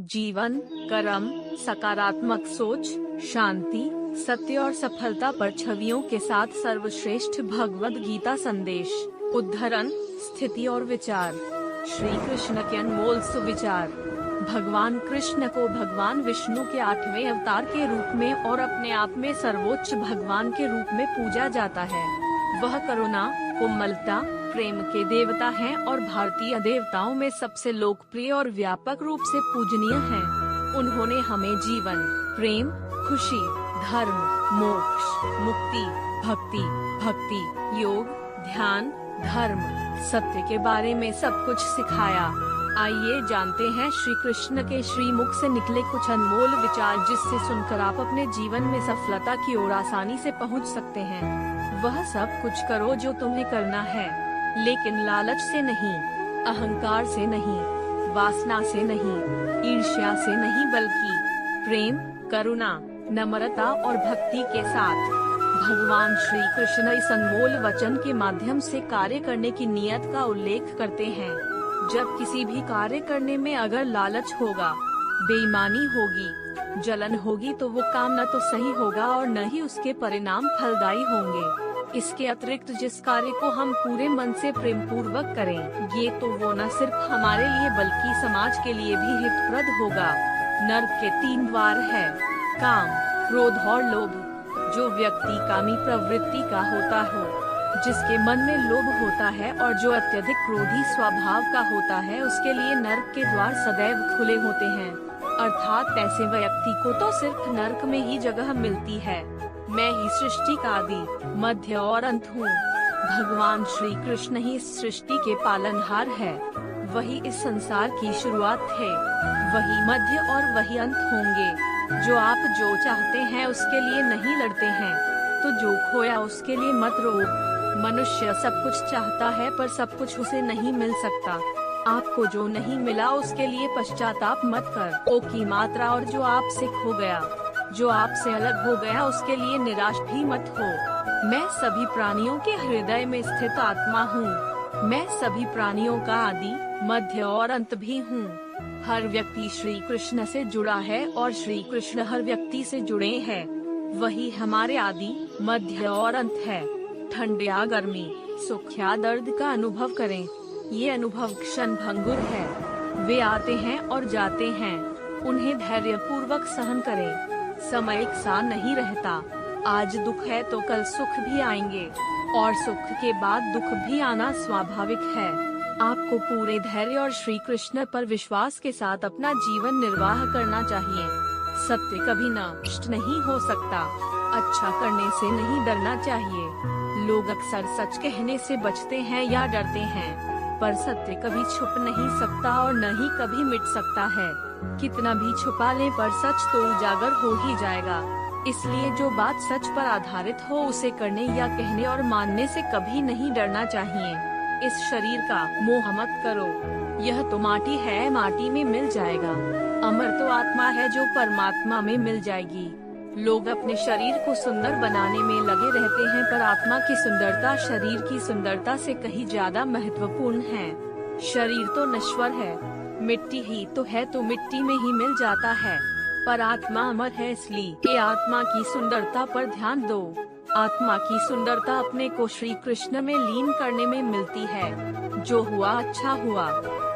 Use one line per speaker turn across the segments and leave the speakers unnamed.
जीवन, कर्म, सकारात्मक सोच, शांति, सत्य और सफलता पर छवियों के साथ सर्वश्रेष्ठ भगवद गीता संदेश। उद्धरण, स्थिति और विचार। श्री कृष्ण के अनमोल सुविचार। भगवान कृष्ण को भगवान विष्णु के 8वें अवतार के रूप में और अपने आप में सर्वोच्च भगवान के रूप में पूजा जाता है। वह करुणा, कोमलता, प्रेम के देवता हैं और भारतीय देवताओं में सबसे लोकप्रिय और व्यापक रूप से पूजनीय हैं। उन्होंने हमें जीवन, प्रेम, खुशी, धर्म, मोक्ष, मुक्ति, भक्ति, योग, ध्यान, धर्म, सत्य के बारे में सब कुछ सिखाया। आइए जानते हैं श्री कृष्ण के श्रीमुख से निकले कुछ अनमोल विचार, जिससे सुनकर आप अपने जीवन में सफलता की ओर आसानी से पहुंच सकते हैं। वह सब कुछ करो जो तुम्हें करना है, लेकिन लालच से नहीं, अहंकार से नहीं, वासना से नहीं, ईर्ष्या से नहीं, बल्कि प्रेम, करुणा, नम्रता और भक्ति के साथ। भगवान श्री कृष्ण इस अनमोल वचन के माध्यम से कार्य करने की नियत का उल्लेख करते हैं। जब किसी भी कार्य करने में अगर लालच होगा, बेईमानी होगी, जलन होगी, तो वो काम न तो सही होगा और न ही उसके परिणाम फलदायी होंगे। इसके अतिरिक्त जिस कार्य को हम पूरे मन से प्रेम पूर्वक करें, ये तो वो न सिर्फ हमारे लिए बल्कि समाज के लिए भी हितप्रद होगा। नर्क के 3 द्वार है: काम, क्रोध और लोभ। जो व्यक्ति कामी प्रवृत्ति का होता हो, जिसके मन में लोभ होता है और जो अत्यधिक क्रोधी स्वभाव का होता है, उसके लिए नर्क के द्वार सदैव खुले होते हैं। अर्थात ऐसे व्यक्ति को तो सिर्फ नर्क में ही जगह मिलती है। मैं ही सृष्टि का आदि, मध्य और अंत हूँ। भगवान श्री कृष्ण ही इस सृष्टि के पालनहार है। वही इस संसार की शुरुआत थे, वही मध्य और वही अंत होंगे। जो आप जो चाहते हैं उसके लिए नहीं लड़ते हैं, तो जो खोया उसके लिए मत रो। मनुष्य सब कुछ चाहता है पर सब कुछ उसे नहीं मिल सकता। आपको जो नहीं मिला उसके लिए पश्चाताप मत कर। ओ की मात्रा और जो आपसे खो गया, जो आपसे अलग हो गया, उसके लिए निराश भी मत हो। मैं सभी प्राणियों के हृदय में स्थित आत्मा हूँ। मैं सभी प्राणियों का आदि, मध्य और अंत भी हूँ। हर व्यक्ति श्री कृष्ण से जुड़ा है और श्री कृष्ण हर व्यक्ति से जुड़े हैं। वही हमारे आदि, मध्य और अंत है। ठंड या गर्मी, सुख या दर्द का अनुभव करें। ये अनुभव क्षण भंगुर है। वे आते हैं और जाते हैं। उन्हें धैर्य पूर्वक सहन करें। समय एक सा नहीं रहता। आज दुख है तो कल सुख भी आएंगे, और सुख के बाद दुख भी आना स्वाभाविक है। आपको पूरे धैर्य और श्री कृष्ण पर विश्वास के साथ अपना जीवन निर्वाह करना चाहिए। सत्य कभी नष्ट नहीं हो सकता। अच्छा करने से नहीं डरना चाहिए। लोग अक्सर सच कहने से बचते हैं या डरते हैं, पर सत्य कभी छुप नहीं सकता और न ही कभी मिट सकता है। कितना भी छुपा ले पर सच तो उजागर हो ही जाएगा। इसलिए जो बात सच पर आधारित हो उसे करने या कहने और मानने से कभी नहीं डरना चाहिए। इस शरीर का मोह मत करो। यह तो माटी है, माटी में मिल जाएगा। अमर तो आत्मा है जो परमात्मा में मिल जाएगी। लोग अपने शरीर को सुंदर बनाने में लगे रहते हैं, पर आत्मा की सुंदरता शरीर की सुंदरता से कहीं ज्यादा महत्वपूर्ण है। शरीर तो नश्वर है, मिट्टी ही तो है, तो मिट्टी में ही मिल जाता है, पर आत्मा अमर है। इसलिए आत्मा की सुंदरता पर ध्यान दो। आत्मा की सुंदरता अपने को श्री कृष्ण में लीन करने में मिलती है। जो हुआ अच्छा हुआ,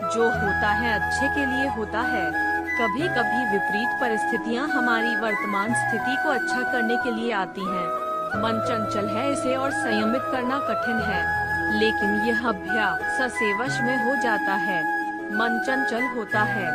जो होता है अच्छे के लिए होता है। कभी कभी विपरीत परिस्थितियां हमारी वर्तमान स्थिति को अच्छा करने के लिए आती हैं। मन चंचल है, इसे और संयमित करना कठिन है, लेकिन यह अभ्यास से वश में हो जाता है। मन चंचल होता है,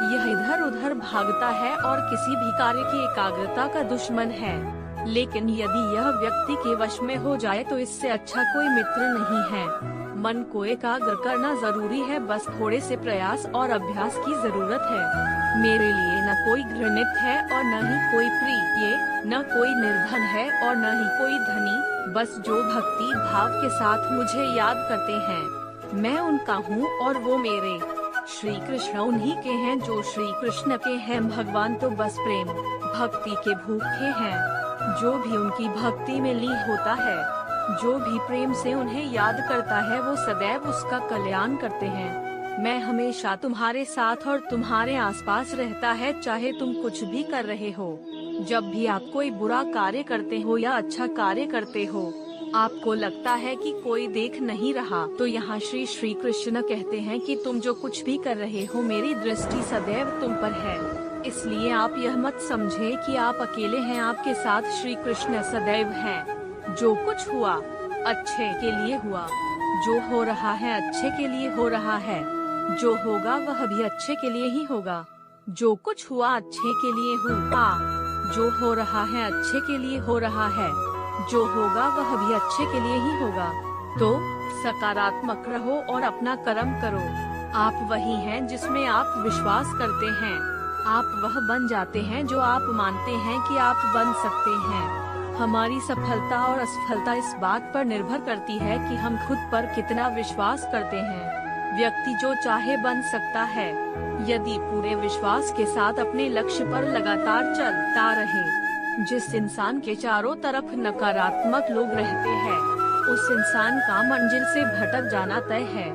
यह इधर उधर भागता है और किसी भी कार्य की एकाग्रता का दुश्मन है। लेकिन यदि यह व्यक्ति के वश में हो जाए तो इससे अच्छा कोई मित्र नहीं है। मन को एकाग्र करना जरूरी है, बस थोड़े से प्रयास और अभ्यास की जरूरत है। मेरे लिए न कोई घृणित है और न ही कोई प्रिय, न कोई निर्धन है और न ही कोई धनी। बस जो भक्ति भाव के साथ मुझे याद करते हैं, मैं उनका हूँ और वो मेरे। श्री कृष्ण उन्हीं के हैं जो श्री कृष्ण के हैं। भगवान तो बस प्रेम भक्ति के भूखे हैं। जो भी उनकी भक्ति में लीन होता है, जो भी प्रेम से उन्हें याद करता है, वो सदैव उसका कल्याण करते हैं। मैं हमेशा तुम्हारे साथ और तुम्हारे आसपास रहता है, चाहे तुम कुछ भी कर रहे हो। जब भी आप कोई बुरा कार्य करते हो या अच्छा कार्य करते हो, आपको लगता है कि कोई देख नहीं रहा, तो यहाँ श्री कृष्ण कहते हैं कि तुम जो कुछ भी कर रहे हो, मेरी दृष्टि सदैव तुम पर है। इसलिए आप यह मत समझे कि आप अकेले हैं, आपके साथ श्री कृष्ण सदैव हैं। जो कुछ हुआ अच्छे के लिए हुआ, जो हो रहा है अच्छे के लिए हो रहा है, जो होगा वह भी अच्छे के लिए ही होगा। जो कुछ हुआ अच्छे के लिए हुआ, जो हो रहा है अच्छे के लिए हो रहा है, जो होगा वह भी अच्छे के लिए ही होगा। तो सकारात्मक रहो और अपना कर्म करो। आप वही हैं जिसमें आप विश्वास करते हैं। आप वह बन जाते हैं जो आप मानते हैं कि आप बन सकते हैं। हमारी सफलता और असफलता इस बात पर निर्भर करती है कि हम खुद पर कितना विश्वास करते हैं। व्यक्ति जो चाहे बन सकता है, यदि पूरे विश्वास के साथ अपने लक्ष्य पर लगातार चलता रहे। जिस इंसान के चारों तरफ नकारात्मक लोग रहते हैं, उस इंसान का मंजिल से भटक जाना तय है।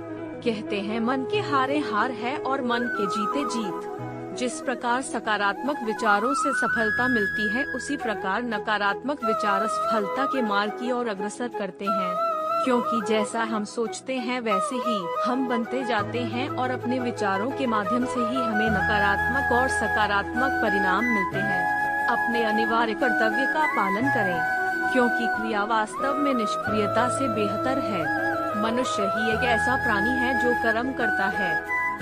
कहते हैं मन के हारे हार है और मन के जीते जीत। जिस प्रकार सकारात्मक विचारों से सफलता मिलती है, उसी प्रकार नकारात्मक विचार असफलता के मार्ग की ओर अग्रसर करते हैं। क्योंकि जैसा हम सोचते हैं वैसे ही हम बनते जाते हैं और अपने विचारों के माध्यम से ही हमें नकारात्मक और सकारात्मक परिणाम मिलते हैं। अपने अनिवार्य कर्तव्य का पालन करें, क्योंकि क्रिया वास्तव में निष्क्रियता से बेहतर है। मनुष्य ही एक ऐसा प्राणी है जो कर्म करता है,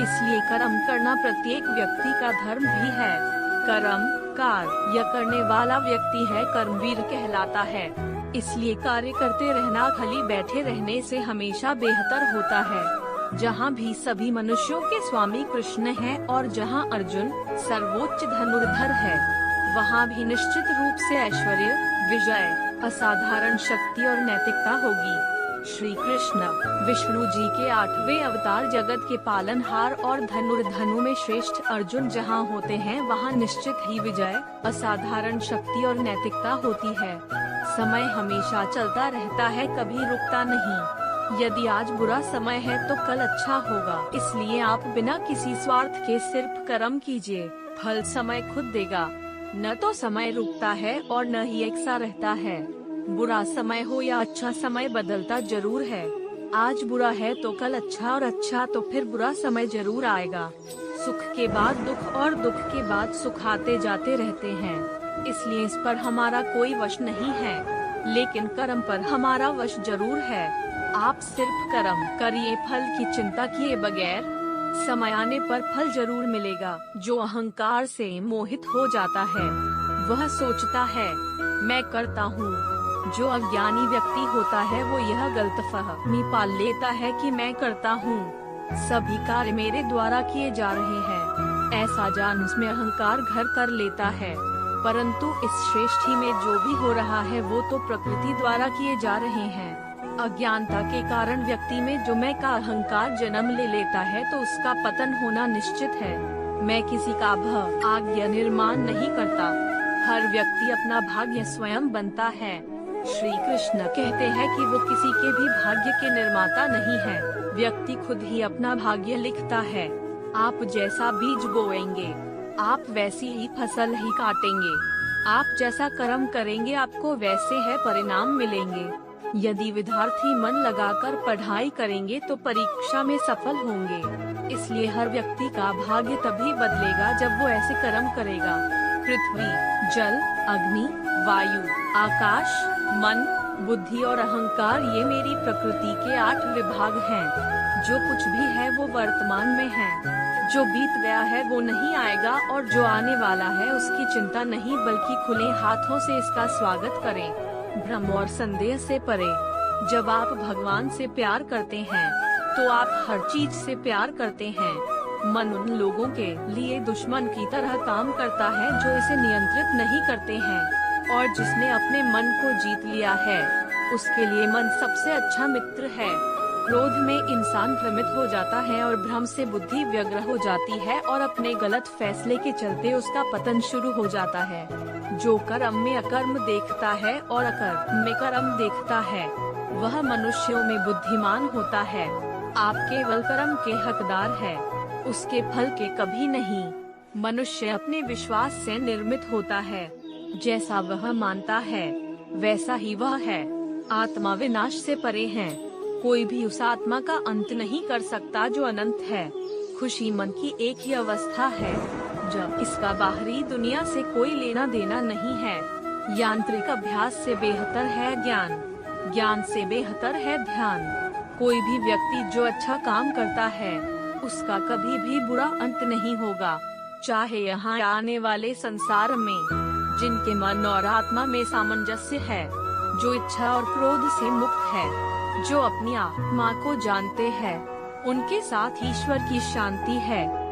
इसलिए कर्म करना प्रत्येक व्यक्ति का धर्म भी है। कर्म कार्य करने वाला व्यक्ति है कर्मवीर कहलाता है। इसलिए कार्य करते रहना खाली बैठे रहने से हमेशा बेहतर होता है। जहाँ भी सभी मनुष्यों के स्वामी कृष्ण हैं और जहाँ अर्जुन सर्वोच्च धनुर्धर है, वहाँ भी निश्चित रूप से ऐश्वर्य, विजय, असाधारण शक्ति और नैतिकता होगी। श्री कृष्ण विष्णु जी के 8वें अवतार, जगत के पालनहार और धनुर्धनु में श्रेष्ठ अर्जुन जहाँ होते हैं, वहाँ निश्चित ही विजय, असाधारण शक्ति और नैतिकता होती है। समय हमेशा चलता रहता है, कभी रुकता नहीं। यदि आज बुरा समय है तो कल अच्छा होगा। इसलिए आप बिना किसी स्वार्थ के सिर्फ कर्म कीजिए, फल समय खुद देगा। न तो समय रुकता है और न ही एक सा रहता है। बुरा समय हो या अच्छा समय बदलता जरूर है। आज बुरा है तो कल अच्छा, और अच्छा तो फिर बुरा समय जरूर आएगा। सुख के बाद दुख और दुख के बाद सुख आते जाते रहते हैं। इसलिए इस पर हमारा कोई वश नहीं है, लेकिन कर्म पर हमारा वश जरूर है। आप सिर्फ कर्म करिए, फल की चिंता किए बगैर। समय आने पर फल जरूर मिलेगा। जो अहंकार से मोहित हो जाता है, वह सोचता है मैं करता हूँ। जो अज्ञानी व्यक्ति होता है, वो यह गलतफहमी पाल लेता है कि मैं करता हूँ, सभी कार्य मेरे द्वारा किए जा रहे हैं। ऐसा जान उसमें अहंकार घर कर लेता है। परंतु इस सृष्टि में जो भी हो रहा है वो तो प्रकृति द्वारा किए जा रहे हैं। अज्ञानता के कारण व्यक्ति में जो मैं का अहंकार जन्म ले लेता है, तो उसका पतन होना निश्चित है। मैं किसी का भाग्य निर्माण नहीं करता। हर व्यक्ति अपना भाग्य स्वयं बनता है। श्री कृष्ण कहते हैं कि वो किसी के भी भाग्य के निर्माता नहीं है। व्यक्ति खुद ही अपना भाग्य लिखता है। आप जैसा बीज बोएंगे, आप वैसी ही फसल ही काटेंगे। आप जैसा कर्म करेंगे, आपको वैसे है परिणाम मिलेंगे। यदि विद्यार्थी मन लगाकर पढ़ाई करेंगे तो परीक्षा में सफल होंगे। इसलिए हर व्यक्ति का भाग्य तभी बदलेगा जब वो ऐसे कर्म करेगा। पृथ्वी, जल, अग्नि, वायु, आकाश, मन, बुद्धि और अहंकार, ये मेरी प्रकृति के 8 विभाग हैं। जो कुछ भी है वो वर्तमान में है। जो बीत गया है वो नहीं आएगा, और जो आने वाला है उसकी चिंता नहीं, बल्कि खुले हाथों से इसका स्वागत करें। भ्रम और संदेह से परे। जब आप भगवान से प्यार करते हैं, तो आप हर चीज से प्यार करते हैं। मन उन लोगों के लिए दुश्मन की तरह काम करता है जो इसे नियंत्रित नहीं करते हैं, और जिसने अपने मन को जीत लिया है, उसके लिए मन सबसे अच्छा मित्र है। क्रोध में इंसान भ्रमित हो जाता है और भ्रम से बुद्धि व्यग्र हो जाती है, और अपने गलत फैसले के चलते उसका पतन शुरू हो जाता है। जो कर्म में अकर्म देखता है और अकर्म में कर्म देखता है, वह मनुष्यों में बुद्धिमान होता है। आप केवल कर्म के हकदार है, उसके फल के कभी नहीं। मनुष्य अपने विश्वास से निर्मित होता है, जैसा वह मानता है वैसा ही वह है। आत्मा विनाश से परे है, कोई भी उस आत्मा का अंत नहीं कर सकता जो अनंत है। खुशी मन की एक ही अवस्था है जब इसका बाहरी दुनिया से कोई लेना देना नहीं है। यांत्रिक अभ्यास से बेहतर है ज्ञान, ज्ञान से बेहतर है ध्यान। कोई भी व्यक्ति जो अच्छा काम करता है उसका कभी भी बुरा अंत नहीं होगा, चाहे यहाँ आने वाले संसार में। जिनके मन और आत्मा में सामंजस्य है, जो इच्छा और क्रोध से मुक्त है, जो अपनी आत्मा को जानते हैं, उनके साथ ईश्वर की शांति है।